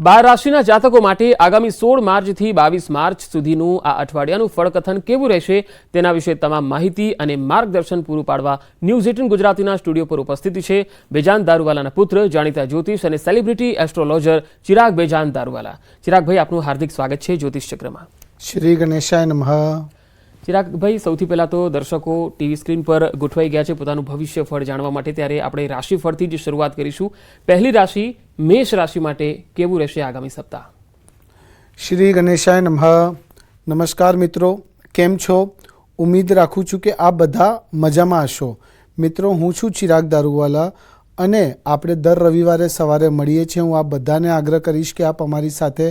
બાર રાશિના જાતકો માટે આગામી 16 માર્ચથી 22 માર્ચ સુધીનું આ અઠવાડિયાનું ફળકથન કેવું રહેશે તેના વિશે તમામ માહિતી અને માર્ગદર્શન પૂરું પાડવા ન્યૂઝ 18 ગુજરાતીના સ્ટુડિયો પર ઉપસ્થિત છે બેજાન દારૂવાલાના પુત્ર, જાણીતા જ્યોતિષ અને સેલિબ્રિટી એસ્ટ્રોલોજર ચિરાગ બેજાન દારૂવાલા. ચિરાગભાઈ, આપનું હાર્દિક સ્વાગત છે જ્યોતિષ ચક્રમાં. શ્રી ગણેશાય નમઃ. ચિરાગભાઈ, સૌથી પહેલાં તો દર્શકો ટીવી સ્ક્રીન પર ગોઠવાઈ ગયા છે પોતાનું ભવિષ્ય ફળ જાણવા માટે, ત્યારે આપણે રાશિફળથી જ શરૂઆત કરીશું. પહેલી રાશિ મેષ રાશિ માટે કેવું રહેશે આગામી સપ્તાહ? શ્રી ગણેશાય નમઃ. નમસ્કાર મિત્રો, કેમ છો? ઉમ્મીદ રાખું છું કે આપ બધા મજામાં હશો. મિત્રો, હું છું ચિરાગ દારૂવાલા અને આપણે દર રવિવારે સવારે મળીએ છીએ. હું આપ બધાને આગ્રહ કરીશ કે આપ અમારી સાથે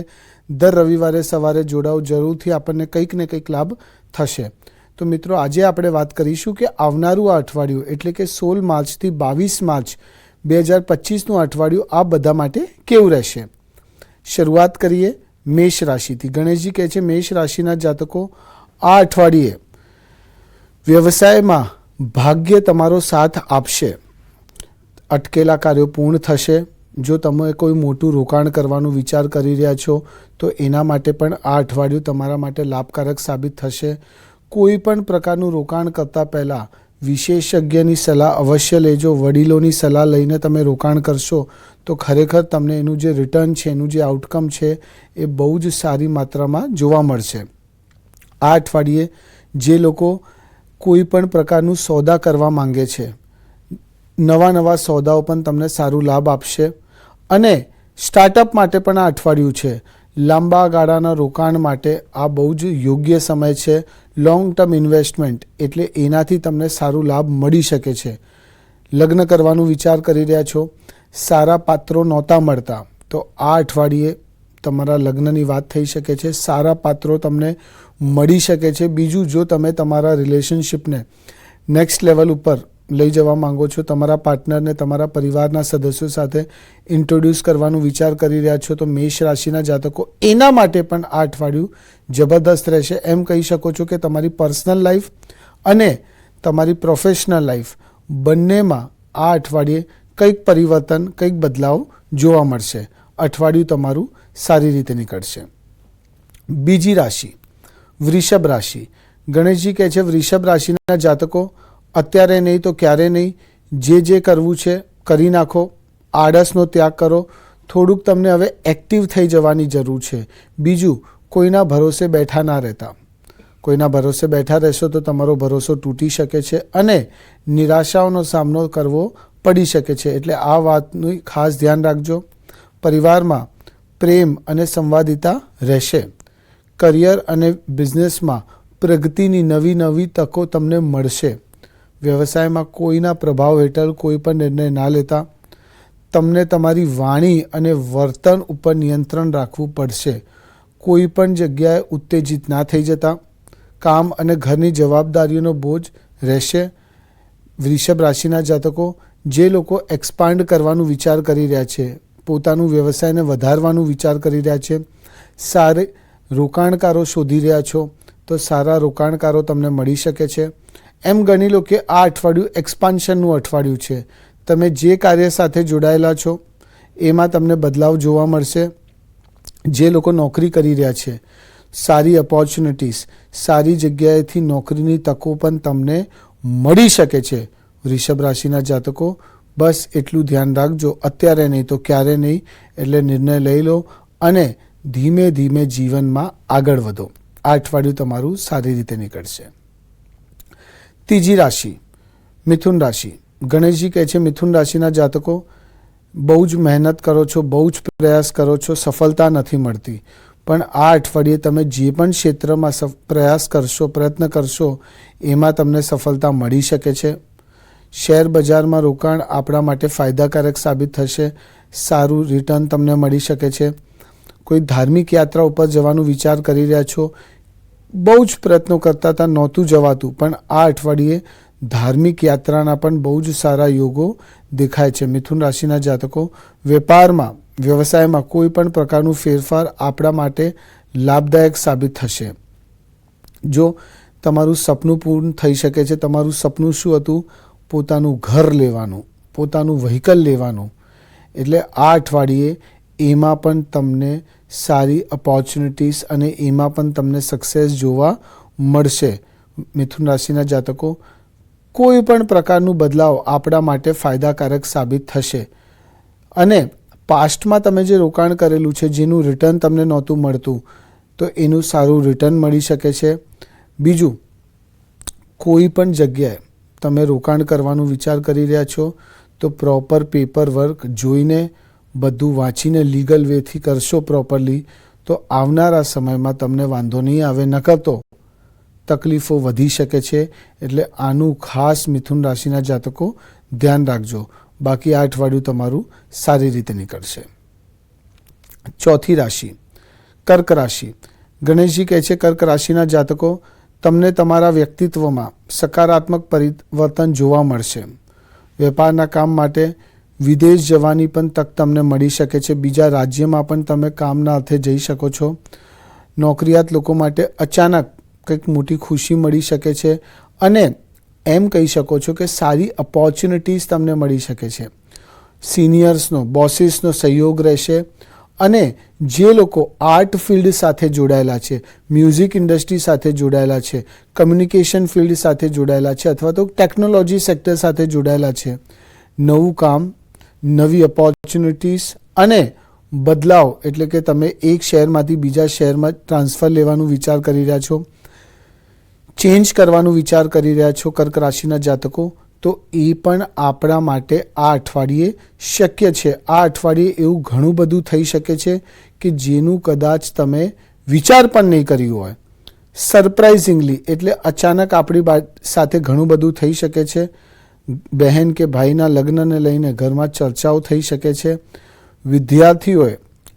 દર રવિવારે સવારે જોડાઓ. જરૂરથી આપણને કંઈક ને કંઈક લાભ થશે. તો મિત્રો, આજે આપણે વાત કરીશું કે આવનારું આ અઠવાડિયું એટલે કે 16 માર્ચથી 22 માર્ચ 2025નું અઠવાડિયું આ બધા માટે કેવું રહેશે. શરૂઆત કરીએ મેષ રાશિથી. ગણેશજી કહે છે મેષ રાશિના જાતકો આ અઠવાડિયે વ્યવસાયમાં ભાગ્ય તમારો સાથ આપશે. અટકેલા કાર્યો પૂર્ણ થશે. જો તમે કોઈ મોટું રોકાણ કરવાનો વિચાર કરી રહ્યા છો તો એના માટે પણ આ અઠવાડિયું તમારા માટે લાભકારક સાબિત થશે. કોઈ પણ પ્રકારનું રોકાણ કરતાં પહેલાં વિશેષજ્ઞની સલાહ અવશ્ય લેજો. વડીલોની સલાહ લઈને તમે રોકાણ કરશો તો ખરેખર તમને એનું જે રિટર્ન છે, એનું જે આઉટકમ છે એ બહુ જ સારી માત્રામાં જોવા મળશે. આ અઠવાડિયે જે લોકો કોઈ પણ પ્રકારનું સોદા કરવા માંગે છે, નવા સોદાઓ પણ તમને સારું લાભ આપશે. અને સ્ટાર્ટઅપ માટે પણ આ અઠવાડિયું છે. લાંબા ગાળાના રોકાણ માટે આ બહુ જ યોગ્ય સમય છે. લોંગ ટર્મ ઇન્વેસ્ટમેન્ટ એટલે એનાથી તમને સારું લાભ મળી શકે છે. લગ્ન કરવાનું વિચાર કરી રહ્યા છો, સારા પાત્રો નહોતા મળતા, તો આ અઠવાડિયે તમારા લગ્નની વાત થઈ શકે છે. સારા પાત્રો તમને મળી શકે છે. બીજું, જો તમે તમારા રિલેશનશિપને નેક્સ્ટ લેવલ ઉપર લઈ જવા માંગો છો, તમારા પાર્ટનરને તમારા પરિવારના સદસ્યો સાથે ઇન્ટ્રોડ્યુસ કરવાનું વિચાર કરી રહ્યા છો, તો મેષ રાશિના જાતકો એના માટે પણ આ અઠવાડિયું જબરદસ્ત રહેશે. એમ કહી શકો છો કે તમારી પર્સનલ લાઈફ અને તમારી પ્રોફેશનલ લાઈફ બંનેમાં આ અઠવાડિયે કંઈક પરિવર્તન, કંઈક બદલાવ જોવા મળશે. અઠવાડિયું તમારું સારી રીતે નીકળશે. બીજી રાશિ વૃષભ રાશિ. ગણેશજી કહે છે વૃષભ રાશિના જાતકો અત્યારે નહીં તો ક્યારે નહીં, જે કરવું છે કરી નાખો. આળસનો ત્યાગ કરો. થોડુંક તમને હવે એક્ટિવ થઈ જવાની જરૂર છે. બીજું, કોઈના ભરોસે બેઠા ના રહેતા. કોઈના ભરોસે બેઠા રહેશો તો તમારો ભરોસો તૂટી શકે છે અને નિરાશાઓનો સામનો કરવો પડી શકે છે. એટલે આ વાતનું ખાસ ધ્યાન રાખજો. પરિવારમાં પ્રેમ અને સંવાદિતા રહેશે. કરિયર અને બિઝનેસમાં પ્રગતિની નવી તકો તમને મળશે. વ્યવસાયમાં કોઈના પ્રભાવ હેઠળ કોઈ પણ નિર્ણય ના લેતા. તમને તમારી વાણી અને વર્તન ઉપર નિયંત્રણ રાખવું પડશે. કોઈ પણ જગ્યાએ ઉત્તેજિત ના થઈ જતા. કામ અને ઘરની જવાબદારીઓનો બોજ રહેશે. વૃષભ રાશિના જાતકો જે લોકો એક્સપાન્ડ કરવાનું વિચાર કરી રહ્યા છે, પોતાનું વ્યવસાયને વધારવાનું વિચાર કરી રહ્યા છે, સારા રોકાણકારો શોધી રહ્યા છો, તો સારા રોકાણકારો તમને મળી શકે છે. એમ ગણી લો કે આ અઠવાડિયું એક્સપાન્શનનું અઠવાડિયું છે. તમે જે કાર્ય સાથે જોડાયેલા છો એમાં તમને બદલાવ જોવા મળશે. જે લોકો નોકરી કરી રહ્યા છે, સારી ઓપોર્ચ્યુનિટીઝ, સારી જગ્યાએથી નોકરીની તકો પણ તમને મળી શકે છે. વૃષભ રાશિના જાતકો બસ એટલું ધ્યાન રાખજો, અત્યારે નહીં તો ક્યારે નહીં, એટલે નિર્ણય લઈ લો અને ધીમે ધીમે જીવનમાં આગળ વધો. આ અઠવાડિયું તમારું સારી રીતે નીકળશે. ત્રીજી રાશિ મિથુન રાશિ. ગણેશજી કહે છે મિથુન રાશિના જાતકો બહુ જ મહેનત કરો છો, બહુ જ પ્રયાસ કરો છો, સફળતા નથી મળતી. પણ આ અઠવાડિયે તમે જે પણ ક્ષેત્રમાં પ્રયાસ કરશો, પ્રયત્ન કરશો, એમાં તમને સફળતા મળી શકે છે. શેર બજારમાં રોકાણ આપણા માટે ફાયદાકારક સાબિત થશે. સારું રિટર્ન તમને મળી શકે છે. કોઈ ધાર્મિક યાત્રા ઉપર જવાનું વિચાર કરી રહ્યા છો, બહુ જ પ્રયત્નો કરતા હતા, નહોતું જવાતું, પણ આ અઠવાડિયે ધાર્મિક યાત્રાના પણ બહુ જ સારા યોગો દેખાય છે. મિથુન રાશિના જાતકો વેપારમાં, વ્યવસાયમાં કોઈ પણ પ્રકારનું ફેરફાર આપણા માટે લાભદાયક સાબિત થશે. જો તમારું સપનું પૂર્ણ થઈ શકે છે. તમારું સપનું શું હતું? પોતાનું ઘર લેવાનું, પોતાનું વ્હીકલ લેવાનું. એટલે આ અઠવાડિયે એમાં પણ તમને સારી ઓપોર્ચ્યુનિટીઝ અને એમાં પણ તમને સક્સેસ જોવા મળશે. મિથુન રાશિના જાતકો, કોઈ પણ પ્રકારનું બદલાવ આપણા માટે ફાયદાકારક સાબિત થશે. અને પાસ્ટમાં તમે જે રોકાણ કરેલું છે, જેનું રિટર્ન તમને નહોતું મળતું, તો એનું સારું રિટર્ન મળી શકે છે. બીજું, કોઈ પણ જગ્યાએ તમે રોકાણ કરવાનું વિચાર કરી રહ્યા છો તો પ્રોપર પેપર વર્ક જોઈને, બધું વાંચીને લીગલ વેથી કરશો પ્રોપરલી, તો આવનારા સમયમાં તમને વાંધો નહીં આવે. નકર તો તકલીફો વધી શકે છે. એટલે આનું ખાસ મિથુન રાશિના જાતકો ધ્યાન રાખજો. બાકી આ અઠવાડિયું તમારું સારી રીતે નીકળશે. ચોથી રાશિ, કર્ક રાશિ. ગણેશજી કહે છે, કર્ક રાશિના જાતકો, તમને તમારા વ્યક્તિત્વમાં સકારાત્મક પરિવર્તન જોવા મળશે. વેપારના કામ માટે વિદેશ જવાની પણ તક તમને મળી શકે છે. બીજા રાજ્યમાં પણ તમે કામના અર્થે જઈ શકો છો. નોકરિયાત લોકો માટે અચાનક કંઈક મોટી ખુશી મળી શકે છે. અને એમ કહી શકો છો કે સારી ઓપોર્ચ્યુનિટીઝ તમને મળી શકે છે. સિનિયર્સનો, બોસીસનો સહયોગ રહેશે. અને જે લોકો આર્ટ ફિલ્ડ સાથે જોડાયેલા છે, મ્યુઝિક ઇન્ડસ્ટ્રી સાથે જોડાયેલા છે, કમ્યુનિકેશન ફિલ્ડ સાથે જોડાયેલા છે, અથવા તો ટેકનોલોજી સેક્ટર સાથે જોડાયેલા છે, નવું કામ, નવી ઓપોર્ચ્યુનિટીઝ અને બદલાવ, એટલે કે તમે એક શહેરમાંથી બીજા શહેરમાં ટ્રાન્સફર લેવાનું વિચાર કરી રહ્યા છો, ચેન્જ કરવાનું વિચાર કરી રહ્યા છો કર્ક રાશિના જાતકો, તો એ પણ આપણા માટે આ અઠવાડિયે શક્ય છે. આ અઠવાડિયે એવું ઘણું બધું થઈ શકે છે કે જેનું કદાચ તમે વિચાર પણ નહીં કર્યું હોય. સરપ્રાઇઝિંગલી, એટલે અચાનક આપણી સાથે ઘણું બધું થઈ શકે છે. બહેન કે ભાઈના લગ્નને લઈને ઘરમાં ચર્ચાઓ થઈ શકે છે. વિદ્યાર્થીઓએ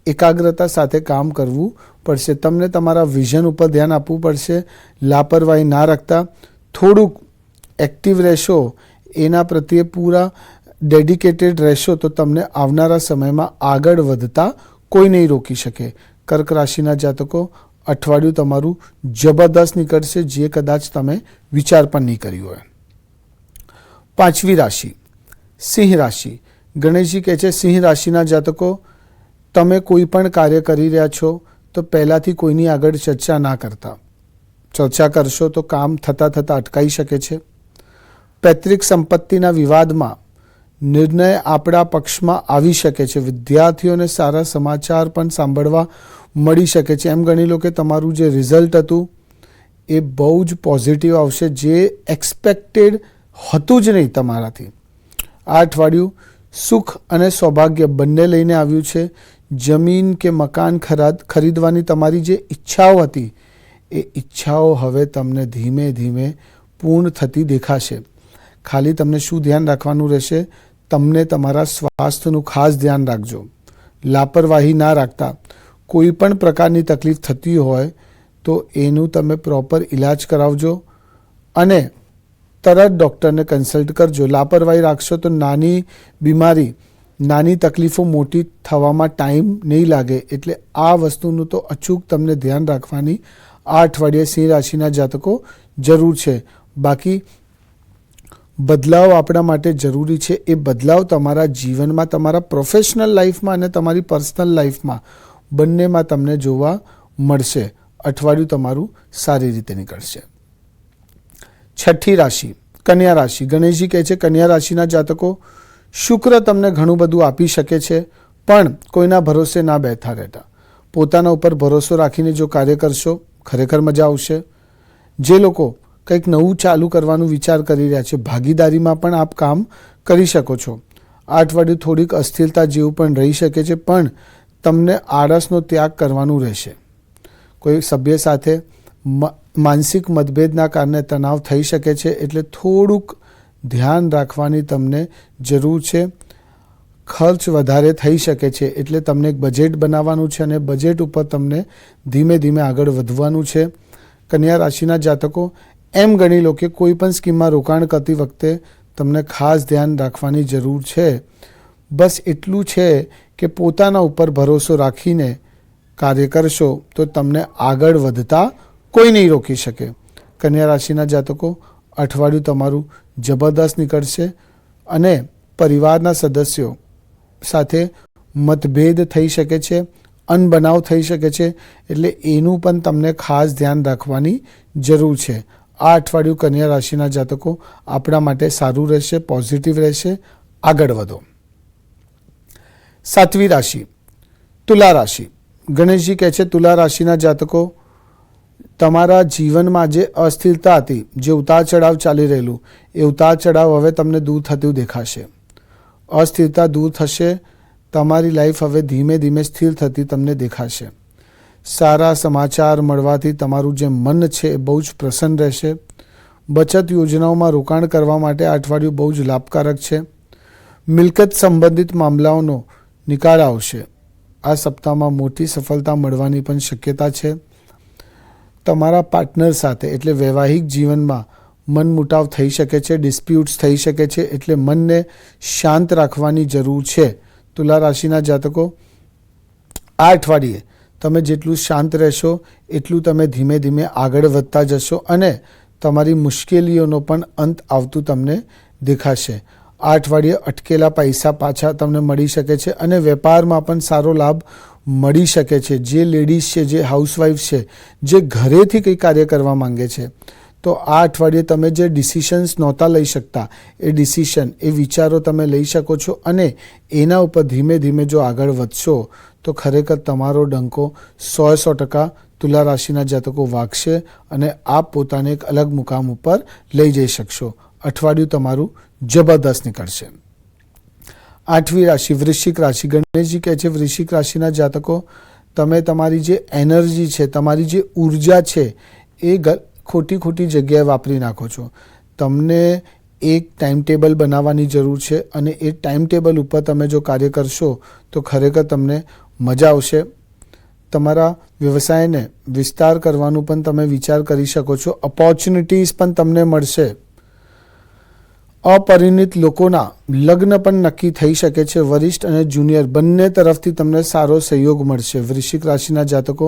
એકાગ્રતા સાથે કામ કરવું પડશે. તમને તમારા વિઝન ઉપર ધ્યાન આપવું પડશે. લાપરવાહી ના રાખતા, થોડુંક એક્ટિવ રહેશો, એના પ્રત્યે પૂરા ડેડિકેટેડ રહેશો, તો તમને આવનારા સમયમાં આગળ વધતા કોઈ નહીં રોકી શકે. કર્ક રાશિના જાતકો, અઠવાડિયું તમારું જબરદસ્ત નીકળશે, જે કદાચ તમે વિચાર પણ નહીં કર્યું હોય. પાંચમી રાશિ, સિંહ રાશિ. ગણેશજી કહે છે, સિંહ રાશિના જાતકો, તમે કોઈ પણ કાર્ય કરી રહ્યા છો તો પહેલાંથી કોઈની આગળ ચર્ચા ના કરતા. ચર્ચા કરશો તો કામ થતાં થતાં અટકાઈ શકે છે. પૈતૃક સંપત્તિના વિવાદમાં નિર્ણય આપણા પક્ષમાં આવી શકે છે. વિદ્યાર્થીઓને સારા સમાચાર પણ સાંભળવા મળી શકે છે. એમ ગણી લો કે તમારું જે રિઝલ્ટ હતું એ બહુ જ પોઝિટિવ આવશે, જે એક્સપેક્ટેડ હતું જ નહીં તમારાથી. આ અઠવાડિયું સુખ અને સૌભાગ્ય બંને લઈને આવ્યું છે. જમીન કે મકાન ખરીદવાની તમારી જે ઈચ્છાઓ હતી, એ ઈચ્છાઓ હવે તમને ધીમે ધીમે પૂર્ણ થતી દેખાશે. ખાલી તમને શું ધ્યાન રાખવાનું રહેશે? તમને તમારા સ્વાસ્થ્યનું ખાસ ધ્યાન રાખજો. લાપરવાહી ના રાખતા. કોઈ પણ પ્રકારની તકલીફ થતી હોય તો એનું તમે પ્રોપર ઇલાજ કરાવજો અને તરત ડૉક્ટરને કન્સલ્ટ કરજો. લાપરવાહી રાખશો તો નાની બીમારી, નાની તકલીફો મોટી થવામાં ટાઈમ નહીં લાગે. એટલે આ વસ્તુનું તો અચૂક તમને ધ્યાન રાખવાની આ અઠવાડિયે સિંહ રાશિના જાતકો જરૂર છે. બાકી બદલાવ આપણા માટે જરૂરી છે. એ બદલાવ તમારા જીવનમાં, તમારા પ્રોફેશનલ લાઈફમાં અને તમારી પર્સનલ લાઈફમાં બંનેમાં તમને જોવા મળશે. અઠવાડિયું તમારું સારી રીતે નીકળશે. છઠ્ઠી રાશિ, કન્યા રાશિ. ગણેશજી કહે છે, કન્યા રાશિના જાતકો, શુક્ર તમને ઘણું બધું આપી શકે છે, પણ કોઈના ભરોસે ના બેઠા રહેતા. પોતાના ઉપર ભરોસો રાખીને જો કાર્ય કરશો, ખરેખર મજા આવશે. જે લોકો કંઈક નવું ચાલુ કરવાનું વિચાર કરી રહ્યા છે, ભાગીદારીમાં પણ આપ કામ કરી શકો છો. આ અઠવાડિયું થોડીક અસ્થિરતા જેવું પણ રહી શકે છે, પણ તમને આળસનો ત્યાગ કરવાનું રહેશે. કોઈ સભ્ય સાથે માનસિક મતભેદના કારણે તણાવ થઈ શકે છે, એટલે થોડુંક ધ્યાન રાખવાની તમને જરૂર છે. ખર્ચ વધારે થઈ શકે છે, એટલે તમને એક બજેટ બનાવવાનું છે અને બજેટ ઉપર તમને ધીમે ધીમે આગળ વધવાનું છે. કન્યા રાશિના જાતકો, એમ ગણી લો કે કોઈ પણ સ્કીમમાં રોકાણ કરતી વખતે તમને ખાસ ધ્યાન રાખવાની જરૂર છે. બસ એટલું છે કે પોતાના ઉપર ભરોસો રાખીને કાર્ય કરશો તો તમને આગળ વધતા કોઈ નહીં રોકી શકે. કન્યા રાશિના જાતકો, અઠવાડિયું તમારું જબરદસ્ત નીકળશે અને પરિવારના સદસ્યો સાથે મતભેદ થઈ શકે છે, અનબનાવ થઈ શકે છે, એટલે એનું પણ તમને ખાસ ધ્યાન રાખવાની જરૂર છે. આ અઠવાડિયું કન્યા રાશિના જાતકો આપણા માટે સારું રહેશે, પોઝિટિવ રહેશે. આગળ વધો. 7મી રાશિ તુલા રાશિ. ગણેશજી કહે છે તુલા રાશિના જાતકો, તમારા જીવનમાં જે અસ્થિરતા હતી, જે ઉતાર ચઢાવ ચાલી રહેલું, એ ઉતાર ચઢાવ હવે તમને દૂર થતું દેખાશે. અસ્થિરતા દૂર થશે. તમારી લાઈફ હવે ધીમે ધીમે સ્થિર થતી તમને દેખાશે. સારા સમાચાર મળવાથી તમારું જે મન છે એ બહુ જ પ્રસન્ન રહેશે. બચત યોજનાઓમાં રોકાણ કરવા માટે આ અઠવાડિયું બહુ જ લાભકારક છે. મિલકત સંબંધિત મામલાઓનો નિકાલ આવશે. આ સપ્તાહમાં મોટી સફળતા મળવાની પણ શક્યતા છે. તમારા પાર્ટનર સાથે એટલે વૈવાહિક જીવનમાં મનમુટાવ થઈ શકે છે, ડિસ્પ્યુટ્સ થઈ શકે છે, એટલે મનને શાંત રાખવાની જરૂર છે. તુલા રાશિના જાતકો, આ અઠવાડિયે તમે જેટલું શાંત રહેશો એટલું તમે ધીમે ધીમે આગળ વધતા જશો અને તમારી મુશ્કેલીઓનો પણ અંત આવતું તમને દેખાશે. આ અઠવાડિયે અટકેલા પૈસા પાછા તમને મળી શકે છે અને વેપારમાં પણ સારો લાભ મળી શકે છે. જે લેડીઝ છે, જે હાઉસવાઈફ છે, જે ઘરેથી કંઈ કાર્ય કરવા માંગે છે, તો આ અઠવાડિયે તમે જે ડિસિશન્સ નહોતા લઈ શકતા એ ડિસિશન, એ વિચારો તમે લઈ શકો છો અને એના ઉપર ધીમે ધીમે જો આગળ વધશો તો ખરેખર તમારો ડંકો 100% તુલા રાશિના જાતકો વાગશે અને આપ પોતાને એક અલગ મુકામ ઉપર લઈ જઈ શકશો. અઠવાડિયું તમારું જબરદસ્ત નીકળશે. 8મી રાશિ વૃશ્ચિક રાશિ. ગણેશજી કહે છે વૃશ્ચિક રાશિના જાતકો, તમે તમારી જે એનર્જી છે, તમારી જે ઉર્જા છે એ ખોટી જગ્યાએ વાપરી નાખો છો. તમને એક ટાઈમ ટેબલ બનાવવાની જરૂર છે અને એ ટાઈમ ટેબલ ઉપર તમે જો કાર્ય કરશો તો ખરેખર તમને મજા આવશે. તમારા વ્યવસાયને વિસ્તાર કરવાનું પણ તમે વિચાર કરી શકો છો. ઓપોર્ચ્યુનિટીઝ પણ તમને મળશે. અપરિણિત લોકોના લગ્ન પણ નક્કી થઈ શકે છે. વરિષ્ઠ અને જુનિયર બંને તરફથી તમને સારો સહયોગ મળશે. વૃશ્ચિક રાશિના જાતકો,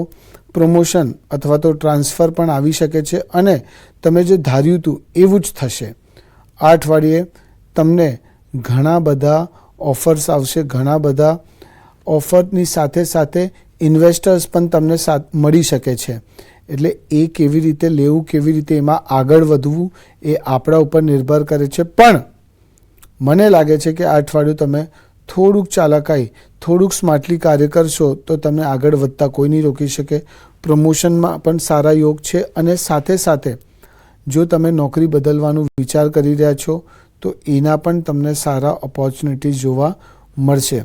પ્રમોશન અથવા તો ટ્રાન્સફર પણ આવી શકે છે અને તમે જે ધાર્યું હતું એવું જ થશે. આ અઠવાડિયે તમને ઘણા બધા ઓફર્સ આવશે. ઘણા બધા ઓફરની સાથે સાથે ઇન્વેસ્ટર્સ પણ તમને મળી શકે છે. એટલે એ કેવી રીતે લેવું, કેવી રીતે એમાં આગળ વધવું એ આપણા ઉપર નિર્ભર કરે છે. પણ મને લાગે છે કે આ અઠવાડિયું તમે થોડુંક ચાલાકાઈ, થોડુંક સ્માર્ટલી કાર્ય કરશો તો તમને આગળ વધતા કોઈ નહીં રોકી શકે. પ્રમોશનમાં પણ સારા યોગ છે અને સાથે સાથે જો તમે નોકરી બદલવાનું વિચાર કરી રહ્યા છો તો એના પણ તમને સારા ઓપોર્ચ્યુનિટીઝ જોવા મળશે.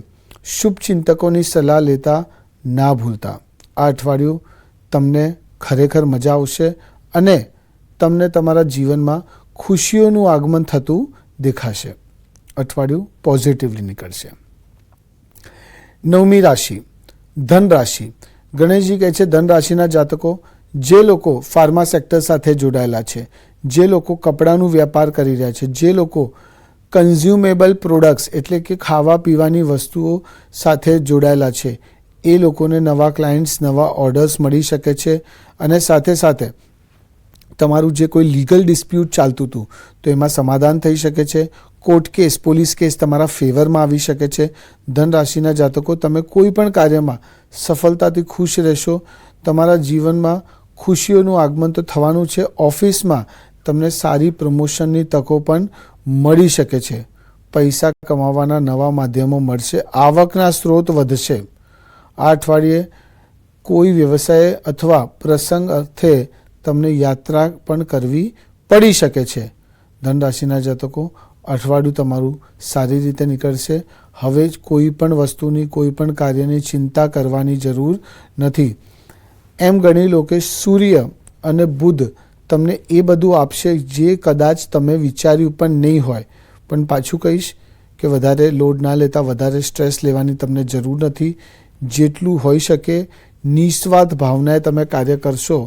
શુભ ચિંતકોની સલાહ લેતા ના ભૂલતા. આ અઠવાડિયું તમને ખરેખર મજા આવશે અને તમને તમારા જીવનમાં ખુશીઓનું આગમન થતું દેખાશે. અઠવાડિયું પોઝિટિવલી નીકળશે. 9મી રાશિ ધન રાશિ. ગણેશજી કહે છે ધન રાશિના જાતકો, જે લોકો ફાર્મા સેક્ટર સાથે જોડાયેલા છે, જે લોકો કપડાનું વેપાર કરી રહ્યા છે, જે લોકો કન્ઝ્યુમેબલ પ્રોડક્ટ્સ એટલે કે ખાવા પીવાની વસ્તુઓ સાથે જોડાયેલા છે, એ લોકોને નવા ક્લાયન્ટ્સ, નવા ઓર્ડર્સ મળી શકે છે અને સાથે સાથે તમારું જે કોઈ લીગલ ડિસ્પ્યુટ ચાલતું હતું તો એમાં સમાધાન થઈ શકે છે. કોર્ટ કેસ, પોલીસ કેસ તમારા ફેવરમાં આવી શકે છે. ધન રાશિના જાતકો, તમે કોઈ પણ કાર્યમાં સફળતાથી ખુશ રહેશો. તમારા જીવનમાં ખુશીઓનું આગમન તો થવાનું છે. ઓફિસમાં તમને સારી પ્રમોશનની તકો પણ મળી શકે છે. પૈસા કમાવાના નવા માધ્યમો મળશે. આવકના સ્ત્રોત વધશે. આ અઠવાડિયે કોઈ વ્યવસાય અથવા પ્રસંગ અર્થે તમને યાત્રા પણ કરવી પડી શકે છે. ધન રાશિના જાતકો, અઠવાડિયું તમારું સારી રીતે નીકળશે. હવે કોઈ પણ વસ્તુની, કોઈ પણ કાર્યની ચિંતા કરવાની જરૂર નથી. એમ ગણી લો કે સૂર્ય અને બુધ તમને એ બધું આપશે જે કદાચ તમે વિચાર્યું પણ નહીં હોય. પણ પાછું કહીશ કે વધારે લોડ ના લેતા, વધારે સ્ટ્રેસ લેવાની તમને જરૂર નથી. જેટલું હોઈ શકે નિસ્વાર્થ ભાવનાએ તમે કાર્ય કરશો,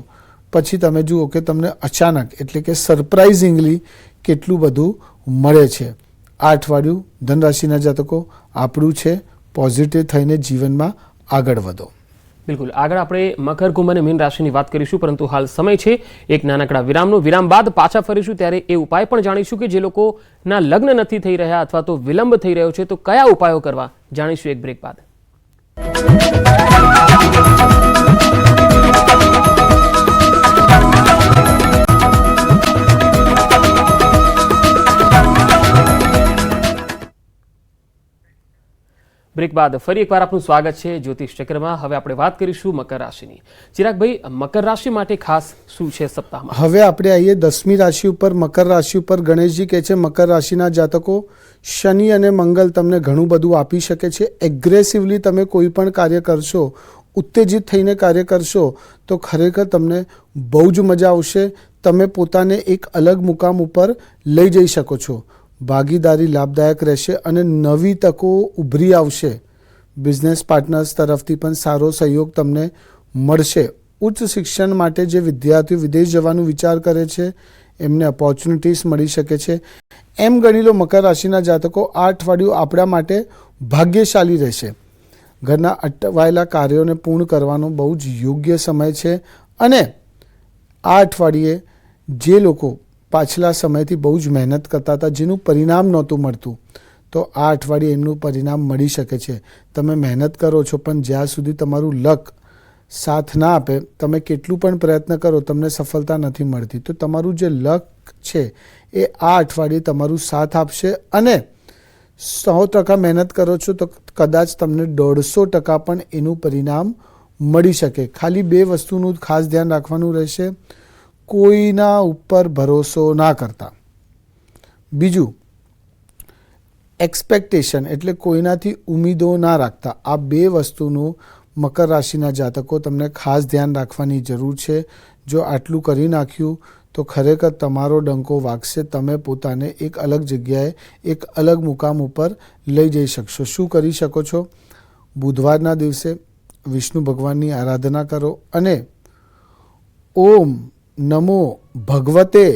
પછી તમે જુઓ કે તમને અચાનક એટલે કે સરપ્રાઇઝિંગલી કેટલું બધું મળે છે. આ અઠવાડિયું ધનરાશિના જાતકો આપણું છે. પોઝિટિવ થઈને જીવનમાં આગળ વધો. બિલકુલ. આગળ આપણે મકર, કુંભ અને મીન રાશિની વાત કરીશું, પરંતુ હાલ સમય છે એક નાનકડા વિરામનો. વિરામ બાદ પાછા ફરીશું ત્યારે એ ઉપાય પણ જાણીશું કે જે લોકોના લગ્ન નથી થઈ રહ્યા અથવા તો વિલંબ થઈ રહ્યો છે તો કયા ઉપાયો કરવા, જાણીશું એક બ્રેક બાદ. બ્રેક બાદ ફરી એકવાર આપનું સ્વાગત છે જ્યોતિષ ચક્રમાં. હવે આપણે વાત કરીશું મકર રાશિની. ચિરાગભાઈ, મકર રાશિ માટે ખાસ શું છે સપ્તાહમાં? હવે આપણે આવીએ 10મી રાશિ ઉપર. મકર રાશિ ઉપર ગણેશજી કહે છે મકર રાશિના જાતકો, શનિ અને મંગળ તમને ઘણું બધું આપી શકે છે. એગ્રેસિવલી તમે કોઈ પણ કાર્ય કરશો, ઉત્તેજિત થઈને કાર્ય કરશો તો ખરેખર તમને બહુ જ મજા આવશે. તમે પોતાને એક અલગ મુકામ ઉપર લઈ જઈ શકો છો. ભાગીદારી લાભદાયક રહેશે અને નવી તકો ઉભરી આવશે. બિઝનેસ પાર્ટનર્સ તરફથી પણ સારો સહયોગ તમને મળશે. ઉચ્ચ શિક્ષણ માટે જે વિદ્યાર્થીઓ વિદેશ જવાનું વિચાર કરે છે એમને ઓપોર્ચ્યુનિટીઝ મળી શકે છે. એમ ગણી લો મકર રાશિના જાતકો, આ અઠવાડિયું આપણા માટે ભાગ્યશાળી રહેશે. ઘરના અટવાયેલા કાર્યોને પૂર્ણ કરવાનો બહુ જ યોગ્ય સમય છે. અને આ અઠવાડિયે જે લોકો પાછલા સમયથી બહુ જ મહેનત કરતા હતા, જેનું પરિણામ નહોતું મળતું, તો આ અઠવાડિયે એમનું પરિણામ મળી શકે છે. તમે મહેનત કરો છો પણ જ્યાં સુધી તમારું લક સાથ ના આપે, તમે કેટલું પણ પ્રયત્ન કરો તમને સફળતા નથી મળતી. તો તમારું જે લક છે એ આ અઠવાડિયે તમારું સાથ આપશે. અને 100% મહેનત કરો છો તો કદાચ તમને 150% પણ એનું પરિણામ મળી શકે. ખાલી 2 વસ્તુનું ખાસ ધ્યાન રાખવાનું રહેશે. કોઈના ઉપર ભરોસો ના કરતા. બીજું, એક્સપેક્ટેશન એટલે કોઈનાથી ઉમીદો ના રાખતા. આ 2 વસ્તુનું મકર રાશિના જાતકો તમને ખાસ ધ્યાન રાખવાની જરૂર છે. જો આટલું કરી નાખ્યું તો ખરેખર તમારો ડંકો વાગશે. તમે પોતાને એક અલગ જગ્યાએ, એક અલગ મુકામ ઉપર લઈ જઈ શકશો. શું કરી શકો છો? બુધવારના દિવસે વિષ્ણુ ભગવાનની આરાધના કરો અને ઓમ નમો ભગવતે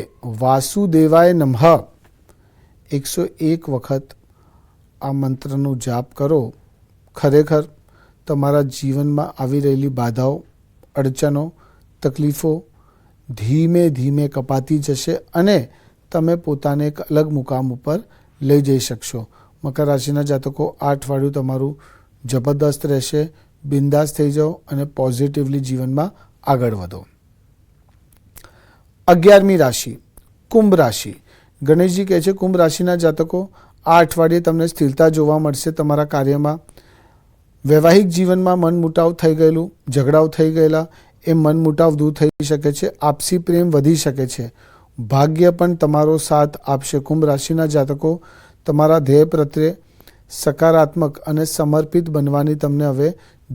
વાસુદેવાય નમઃ 101 વખત આ મંત્રનો જાપ કરો. ખરેખર તમારા જીવનમાં આવી રહેલી બાધાઓ, અડચણો, તકલીફો ધીમે ધીમે કપાતી જશે અને તમે પોતાને એક અલગ મુકામ ઉપર લઈ જઈ શકશો. મકર રાશિના જાતકો, આ અઠવાડિયું તમારું જબરદસ્ત રહેશે. બિંદાસ થઈ જાઓ અને પોઝિટિવલી જીવનમાં આગળ વધો. 11મી રાશિ કુંભ રાશિ. ગણેશજી કહે છે કુંભ રાશિના જાતકો, આ અઠવાડિયે તમને સ્થિરતા જોવા મળશે. તમારા કાર્યમાં, વૈવાહિક જીવનમાં મનમુટાવ થઈ ગયેલું, ઝઘડાઓ થઈ ગયેલા, એ મનમુટાવ દૂર થઈ શકે છે. આપસી પ્રેમ વધી શકે છે. ભાગ્ય પણ તમારો સાથ આપશે. કુંભ રાશિના જાતકો, તમારા ધ્યેય પ્રત્યે સકારાત્મક અને સમર્પિત બનવાની તમને હવે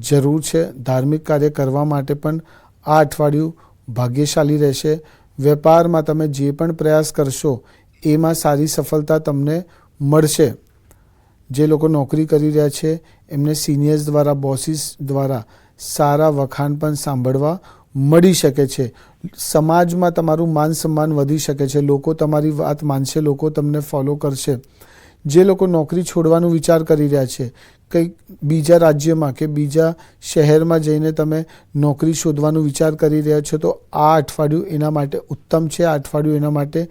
જરૂર છે. ધાર્મિક કાર્ય કરવા માટે પણ આ અઠવાડિયું ભાગ્યશાળી રહેશે. વેપારમાં તમે જે પણ પ્રયાસ કરશો એમાં સારી સફળતા તમને મળશે. જે લોકો નોકરી કરી રહ્યા છે એમને સિનિયર્સ દ્વારા, બોસીસ દ્વારા સારા વખાણ પણ સાંભળવા મળી શકે છે. સમાજમાં તમારું માન સન્માન વધી શકે છે. લોકો તમારી વાત માનશે, લોકો તમને ફોલો કરશે. જે લોકો નોકરી છોડવાનું વિચાર કરી રહ્યા છે, કંઈક બીજા રાજ્યમાં કે બીજા શહેરમાં જઈને તમે નોકરી શોધવાનું વિચાર કરી રહ્યા છો, તો આ અઠવાડિયું એના માટે ઉત્તમ છે. આ અઠવાડિયું એના માટે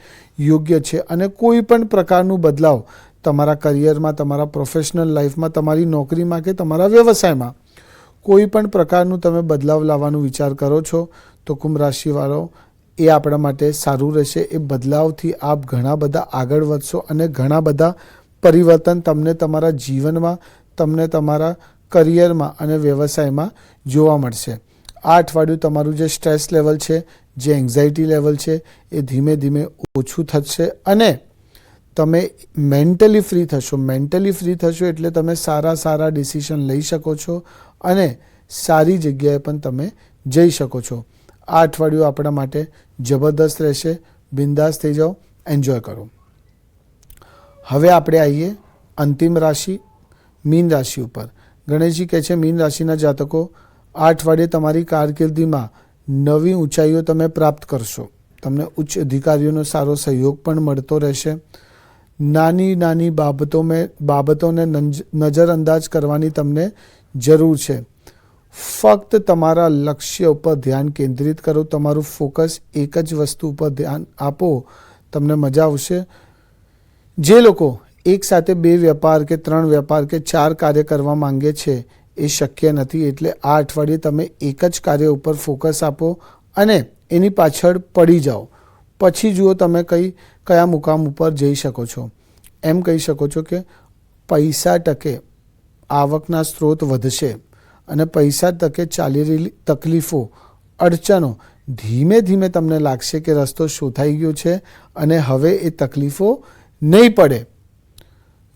યોગ્ય છે. અને કોઈ પણ પ્રકારનું બદલાવ તમારા કરિયરમાં, તમારા પ્રોફેશનલ લાઈફમાં, તમારી નોકરીમાં કે તમારા વ્યવસાયમાં કોઈ પણ પ્રકારનું તમે બદલાવ લાવવાનું વિચાર કરો છો તો કુંભ રાશિવાળો, એ આપણા માટે સારું રહેશે. એ બદલાવથી આપ ઘણા બધા આગળ વધશો અને ઘણા બધા પરિવર્તન તમને તમારા જીવનમાં, તમને તમારા કરિયરમાં અને વ્યવસાયમાં જોવા મળશે. આ અઠવાડિયું તમારું જે સ્ટ્રેસ લેવલ છે, જે એન્ઝાયટી લેવલ છે, એ ધીમે ધીમે ઓછું થશે અને તમે મેન્ટલી ફ્રી થશો. મેન્ટલી ફ્રી થશો એટલે તમે સારા ડિસિઝન લઈ શકો છો અને સારી જગ્યાએ પણ તમે જઈ શકો છો. આ અઠવાડિયું આપણા માટે જબરદસ્ત રહેશે. બિંદાસ થઈ જાઓ, એન્જોય કરો. હવે આપણે આવીએ અંતિમ રાશિ મીન રાશિ ઉપર. ગણેશજી કહે છે મીન રાશિના જાતકો, આ અઠવાડિયે તમારી કારકિર્દીમાં નવી ઊંચાઈઓ તમે પ્રાપ્ત કરશો. તમને ઉચ્ચ અધિકારીઓનો સારો સહયોગ પણ મળતો રહેશે. નાની બાબતોને નજરઅંદાજ કરવાની તમને જરૂર છે. ફક્ત તમારા લક્ષ્ય ઉપર ધ્યાન કેન્દ્રિત કરો. તમારું ફોકસ એક જ વસ્તુ ઉપર ધ્યાન આપો, તમને મજા આવશે. જે લોકો એક સાથે 2 વેપાર કે 3 વેપાર કે 4 કાર્ય કરવા માંગે છે એ શક્ય નથી. એટલે આ અઠવાડિયે તમે એક જ કાર્ય ઉપર ફોકસ આપો અને એની પાછળ પડી જાઓ. પછી જુઓ તમે કયા મુકામ ઉપર જઈ શકો છો. એમ કહી શકો છો કે પૈસા ટકે આવકના સ્ત્રોત વધશે અને પૈસા તકે ચાલી રહેલી તકલીફો, અડચણો ધીમે ધીમે તમને લાગશે કે રસ્તો શોધાઈ ગયો છે અને હવે એ તકલીફો નહીં પડે.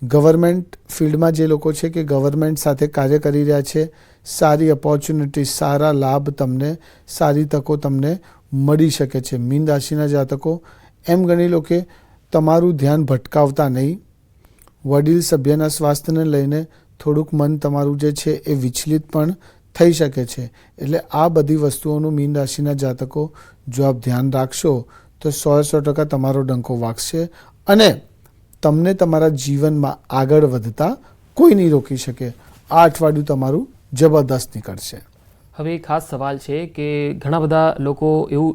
ગવર્મેન્ટ ફિલ્ડમાં જે લોકો છે કે ગવર્મેન્ટ સાથે કાર્ય કરી રહ્યા છે, સારી ઓપોર્ચ્યુનિટી, સારા લાભ તમને, સારી તકો તમને મળી શકે છે. મીન રાશિના જાતકો એમ ગણી લો કે તમારું ધ્યાન ભટકાવતા નહીં. વડીલ સભ્યના સ્વાસ્થ્યને લઈને થોડુંક મન તમારું જે છે એ વિચલિત પણ થઈ શકે છે. એટલે આ બધી વસ્તુઓનું મીન રાશિના જાતકો જો આપ ધ્યાન રાખશો તો 100% તમારો ડંકો વાગશે અને તમને તમારા જીવનમાં આગળ વધતા કોઈ નહીં રોકી શકે. આ અઠવાડિયું તમારું જબરદસ્ત નીકળશે. હવે એક ખાસ સવાલ છે કે ઘણા બધા લોકો એવું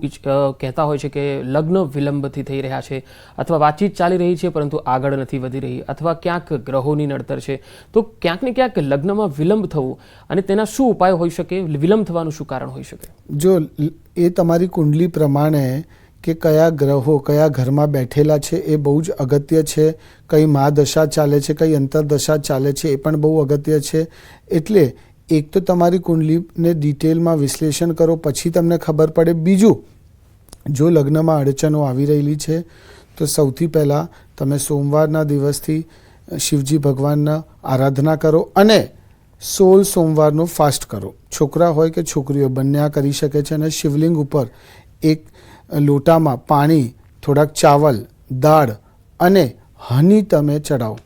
કહેતા હોય છે કે લગ્ન વિલંબથી થઈ રહ્યા છે અથવા વાતચીત ચાલી રહી છે પરંતુ આગળ નથી વધી રહી અથવા ક્યાંક ગ્રહોની નડતર છે. તો ક્યાંક ને ક્યાંક લગ્નમાં વિલંબ થવું અને તેના શું ઉપાય હોઈ શકે? વિલંબ થવાનું શું કારણ હોઈ શકે? જો એ તમારી કુંડલી પ્રમાણે કે કયા ગ્રહો કયા ઘરમાં બેઠેલા છે એ બહુ જ અગત્ય છે. કઈ મહાદશા ચાલે છે, કઈ અંતરદશા ચાલે છે એ પણ બહુ અગત્ય છે. એટલે એક તો તમારી કુંડલીને ડિટેલમાં વિશ્લેષણ કરો, પછી તમને ખબર પડે. બીજું, જો લગ્નમાં અડચણો આવી રહેલી છે તો સૌથી પહેલાં તમે સોમવારના દિવસથી શિવજી ભગવાનના આરાધના કરો અને 16 સોમવારનો ફાસ્ટ કરો. છોકરા હોય કે છોકરીઓ બંને આ કરી શકે છે. અને શિવલિંગ ઉપર એક લોટામાં પાણી, થોડાક ચાવલ, દાળ અને હની તમે ચડાવો.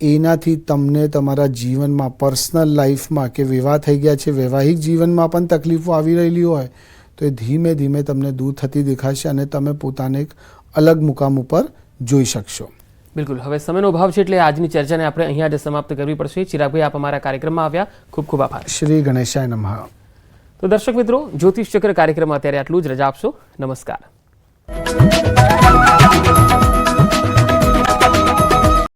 એનાથી તમને તમારા જીવનમાં, પર્સનલ લાઈફમાં કે વિવાહ થઈ ગયા છે, વૈવાહિક જીવનમાં પણ તકલીફો આવી રહેલી હોય તો એ ધીમે ધીમે તમને દૂર થતી દેખાશે અને તમે પોતાને એક અલગ મુકામ ઉપર જોઈ શકશો. બિલકુલ. હવે સમયનો અભાવ છે એટલે આજની ચર્ચાને આપણે અહીંયા જ સમાપ્ત કરવી પડશે. ચિરાગભાઈ, આપ અમારા કાર્યક્રમમાં આવ્યા, ખૂબ ખૂબ આભાર. શ્રી ગણેશાય નમઃ. તો દર્શક મિત્રો, જ્યોતિષ ચક્ર કાર્યક્રમમાં અત્યારે આટલું જ. રજા આપશો. નમસ્કાર.